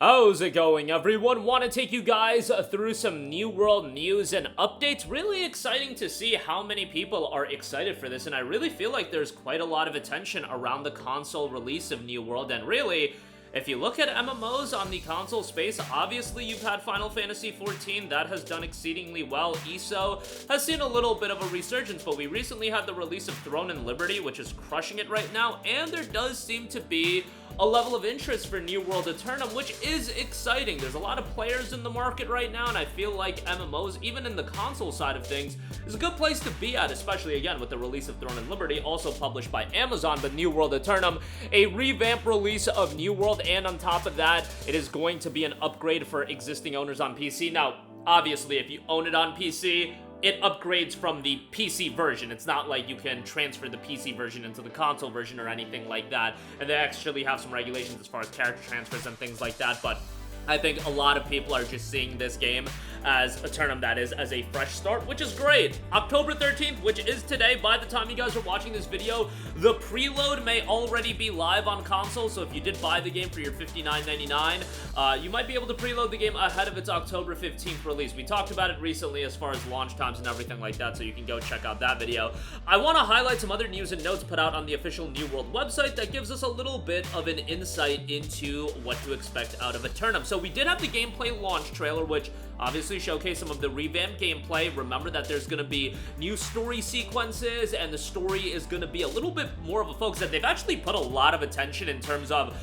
How's it going, everyone? Want to take you guys through some New World news and updates. Really exciting to see how many people are excited for this, and I really feel like there's quite a lot of attention around the console release of New World, and really, if you look at MMOs on the console space, obviously you've had Final Fantasy XIV, that has done exceedingly well. ESO has seen a little bit of a resurgence, but we recently had the release of Throne and Liberty, which is crushing it right now, and there does seem to be a level of interest for New World Aeternum, which is exciting. There's a lot of players in the market right now, and I feel like MMOs, even in the console side of things, is a good place to be at, especially, again, with the release of Throne and Liberty, also published by Amazon, but New World Aeternum, a revamped release of New World, and on top of that, it is going to be an upgrade for existing owners on PC. Now, obviously, if you own it on PC, it upgrades from the PC version. It's not like you can transfer the PC version into the console version or anything like that. And they actually have some regulations as far as character transfers and things like that, but I think a lot of people are just seeing this game as Aeternum, that is, as a fresh start, which is great. October 13th, which is today, by the time you guys are watching this video, the preload may already be live on console, so if you did buy the game for your $59.99, you might be able to preload the game ahead of its October 15th release. We talked about it recently as far as launch times and everything like that, so you can go check out that video. I want to highlight some other news and notes put out on the official New World website that gives us a little bit of an insight into what to expect out of Aeternum. So we did have the gameplay launch trailer, which obviously showcased some of the revamped gameplay. Remember that there's going to be new story sequences, and the story is going to be a little bit more of a focus, that they've actually put a lot of attention in terms of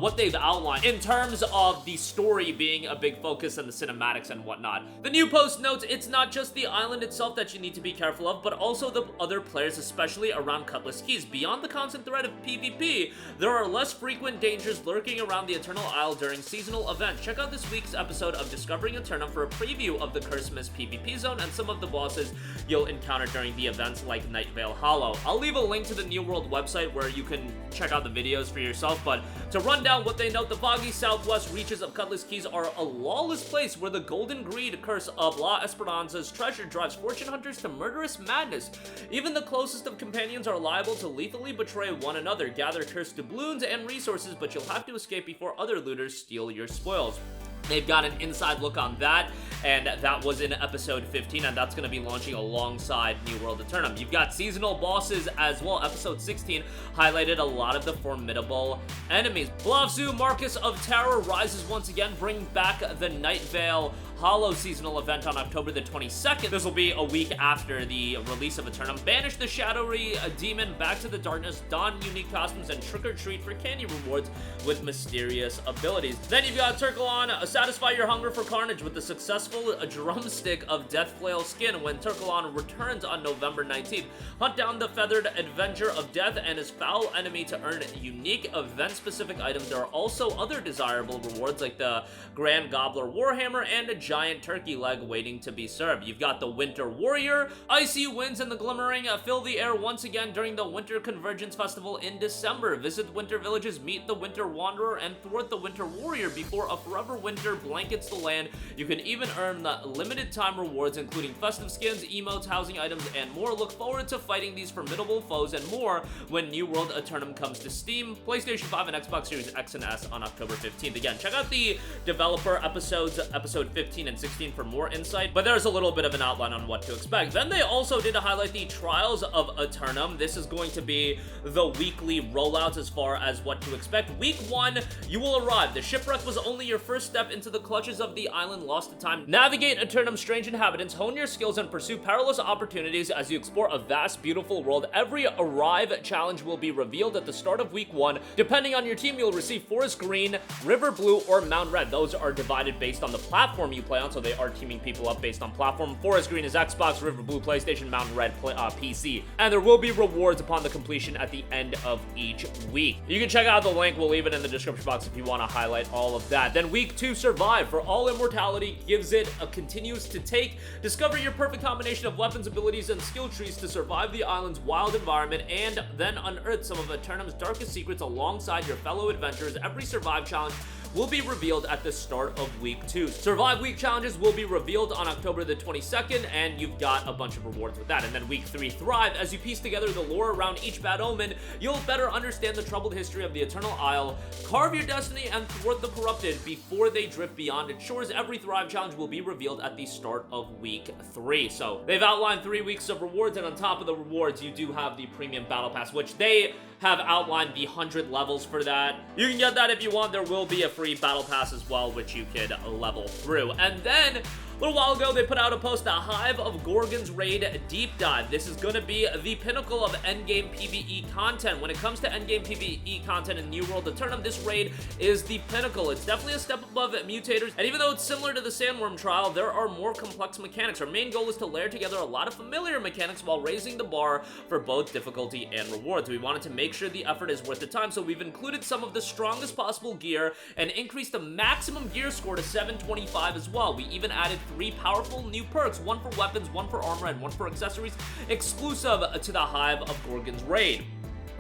what they've outlined, in terms of the story being a big focus and the cinematics and whatnot. The new post notes, it's not just the island itself that you need to be careful of, but also the other players, especially around Cutlass Keys. Beyond the constant threat of PvP, there are less frequent dangers lurking around the Eternal Isle during seasonal events. Check out this week's episode of Discovering Aeternum for a preview of the Cursed PvP zone and some of the bosses you'll encounter during the events like Nightvale Hollow. I'll leave a link to the New World website where you can check out the videos for yourself, but to run down what they note, the foggy southwest reaches of Cutlass Keys are a lawless place where the golden greed curse of La Esperanza's treasure drives fortune hunters to murderous madness. Even the closest of companions are liable to lethally betray one another. Gather cursed doubloons and resources, but you'll have to escape before other looters steal your spoils. They've got an inside look on that, and that was in episode 15, and that's going to be launching alongside New World Aeternum. You've got seasonal bosses as well. Episode 16 highlighted a lot of the formidable enemies. Blavzu, Marcus of Terror, rises once again, bringing back the Nightvale Hollow seasonal event on October the 22nd. This will be a week after the release of Aeternum. Banish the shadowy demon back to the darkness, don unique costumes, and trick-or-treat for candy rewards with mysterious abilities. Then you've got Turkalon, satisfy your hunger for carnage with the successful drumstick of Deathflail skin when Turkalon returns on November 19th. Hunt down the feathered Avenger of Death and his foul enemy to earn unique event-specific items. There are also other desirable rewards like the Grand Gobbler Warhammer and a giant turkey leg waiting to be served. You've got the Winter Warrior. Icy winds and the glimmering fill the air once again during the Winter Convergence Festival in December. Visit winter villages, meet the Winter Wanderer, and thwart the Winter Warrior before a forever winter blankets the land. You can even earn the limited time rewards, including festive skins, emotes, housing items, and more. Look forward to fighting these formidable foes and more when New World Aeternum comes to Steam, PlayStation 5, and Xbox Series X and S on October 15th. Again, check out the developer episodes, episode 15 and 16 for more insight, but there's a little bit of an outline on what to expect. Then they also did highlight the Trials of Aeternum. This is going to be the weekly rollouts as far as what to expect. Week 1, you will arrive. The shipwreck was only your first step into the clutches of the island lost to time. Navigate Aeternum's strange inhabitants, hone your skills, and pursue perilous opportunities as you explore a vast, beautiful world. Every arrive challenge will be revealed at the start of week 1. Depending on your team, you'll receive Forest Green, River Blue, or Mount Red. Those are divided based on the platform you play on, so they are teaming people up based on platform. Forest Green is Xbox, River Blue PlayStation, Mountain Red PC. And there will be rewards upon the completion at the end of each week. You can check out the link, we'll leave it in the description box if you want to highlight all of that. Then week 2, Survive. For all immortality, gives it a continues to take. Discover your perfect combination of weapons, abilities, and skill trees to survive the island's wild environment, and then unearth some of Aeternum's darkest secrets alongside your fellow adventurers. Every Survive challenge will be revealed at the start of week 2. Survive week challenges will be revealed on October the 22nd, and you've got a bunch of rewards with that. And then week 3, Thrive. As you piece together the lore around each bad omen, you'll better understand the troubled history of the Eternal Isle, carve your destiny, and thwart the corrupted before they drift beyond its shores. Every Thrive challenge will be revealed at the start of week 3. So they've outlined 3 weeks of rewards, and on top of the rewards, you do have the premium battle pass, which they have outlined the 100 levels for that. You can get that if you want. There will be a free battle pass as well, which you could level through. And then a little while ago, they put out a post, the Hive of Gorgons raid deep dive. This is going to be the pinnacle of endgame PvE content. When it comes to endgame PvE content in New World Aeternum, this raid is the pinnacle. It's definitely a step above mutators, and even though it's similar to the Sandworm trial, there are more complex mechanics. Our main goal is to layer together a lot of familiar mechanics while raising the bar for both difficulty and rewards. We wanted to make sure the effort is worth the time, so we've included some of the strongest possible gear and increased the maximum gear score to 725 as well. We even added 3 powerful new perks, one for weapons, one for armor, and one for accessories, exclusive to the Hive of Gorgons raid.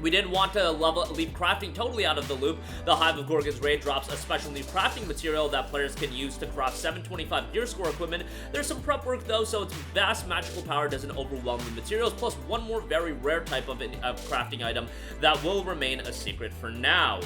We didn't want to leave crafting totally out of the loop. The Hive of Gorgons raid drops a special new crafting material that players can use to craft 725 gear score equipment. There's some prep work though, so its vast magical power doesn't overwhelm the materials, plus one more very rare type of crafting item that will remain a secret for now.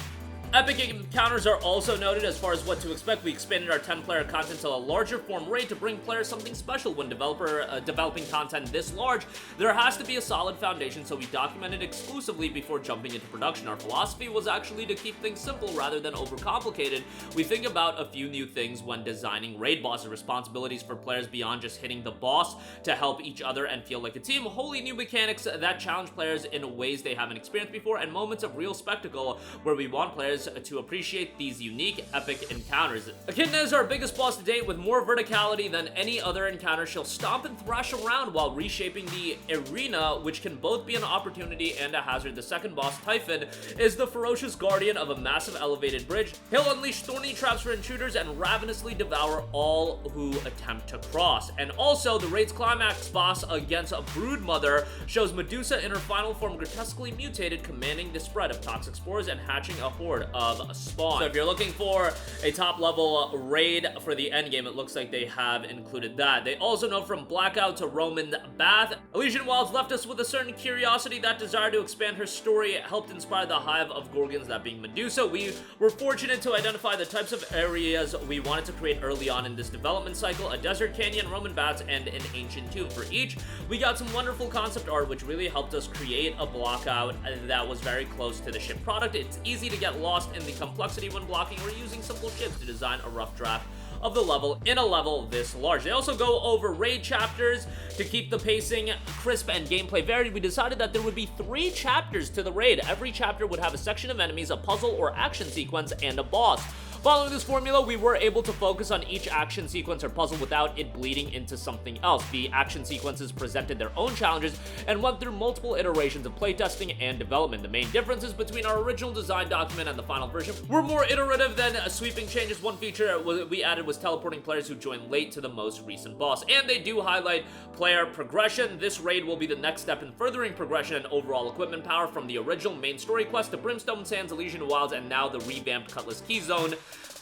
Epic encounters are also noted as far as what to expect. We expanded our 10-player content to a larger form raid to bring players something special. When developing content this large, there has to be a solid foundation, so we documented exclusively before jumping into production. Our philosophy was actually to keep things simple rather than overcomplicated. We think about a few new things when designing raid bosses, responsibilities for players beyond just hitting the boss to help each other and feel like a team, wholly new mechanics that challenge players in ways they haven't experienced before, and moments of real spectacle where we want players to appreciate these unique epic encounters. Echidna is our biggest boss to date with more verticality than any other encounter. She'll stomp and thrash around while reshaping the arena, which can both be an opportunity and a hazard. The second boss, Typhon, is the ferocious guardian of a massive elevated bridge. He'll unleash thorny traps for intruders and ravenously devour all who attempt to cross. And also, the raid's climax boss against a Broodmother shows Medusa in her final form, grotesquely mutated, commanding the spread of toxic spores and hatching a horde of spawn. So if you're looking for a top level raid for the endgame, it looks like they have included that. They also know from Blackout to Roman Bath, Elysian Wilds left us with a certain curiosity. That desire to expand her story helped inspire the Hive of Gorgons, that being Medusa. We were fortunate to identify the types of areas we wanted to create early on in this development cycle: a desert canyon, Roman baths, and an ancient tomb. For each, we got some wonderful concept art, which really helped us create a blockout that was very close to the ship product. It's easy to get lost in the complexity when blocking. We're using simple ships to design a rough draft of the level in a level this large. They also go over raid chapters to keep the pacing crisp and gameplay varied. We decided that there would be 3 chapters to the raid. Every chapter would have a section of enemies, a puzzle or action sequence, and a boss. Following this formula, we were able to focus on each action sequence or puzzle without it bleeding into something else. The action sequences presented their own challenges and went through multiple iterations of playtesting and development. The main differences between our original design document and the final version were more iterative than sweeping changes. One feature we added was teleporting players who joined late to the most recent boss, and they do highlight player progression. This raid will be the next step in furthering progression and overall equipment power from the original main story quest to Brimstone Sands, Elysian Wilds, and now the revamped Cutlass Key Zone.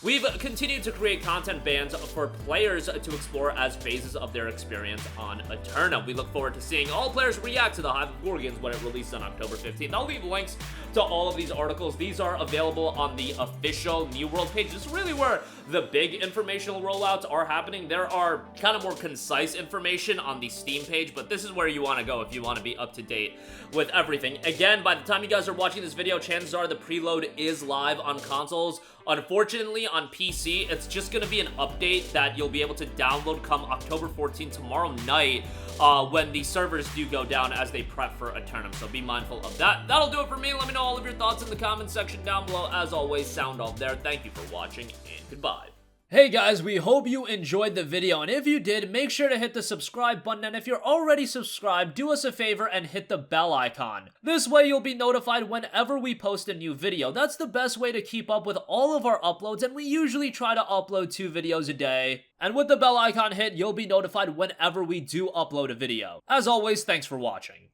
We've continued to create content bands for players to explore as phases of their experience on Aeternum. We look forward to seeing all players react to the Hive of Gorgons when it releases on October 15th. I'll leave links to all of these articles. These are available on the official New World page. This is really where the big informational rollouts are happening. There are kind of more concise information on the Steam page, but this is where you want to go if you want to be up to date with everything. Again, by the time you guys are watching this video, chances are the preload is live on consoles. Unfortunately, on PC, it's just going to be an update that you'll be able to download come October 14th, tomorrow night, when the servers do go down as they prep for Aeternum, so be mindful of that. That'll do it for me. Let me know all of your thoughts in the comment section down below. As always, sound off there. Thank you for watching, and goodbye. Hey guys, we hope you enjoyed the video, and if you did, make sure to hit the subscribe button, and if you're already subscribed, do us a favor and hit the bell icon. This way you'll be notified whenever we post a new video. That's the best way to keep up with all of our uploads, and we usually try to upload 2 videos a day. And with the bell icon hit, you'll be notified whenever we do upload a video. As always, thanks for watching.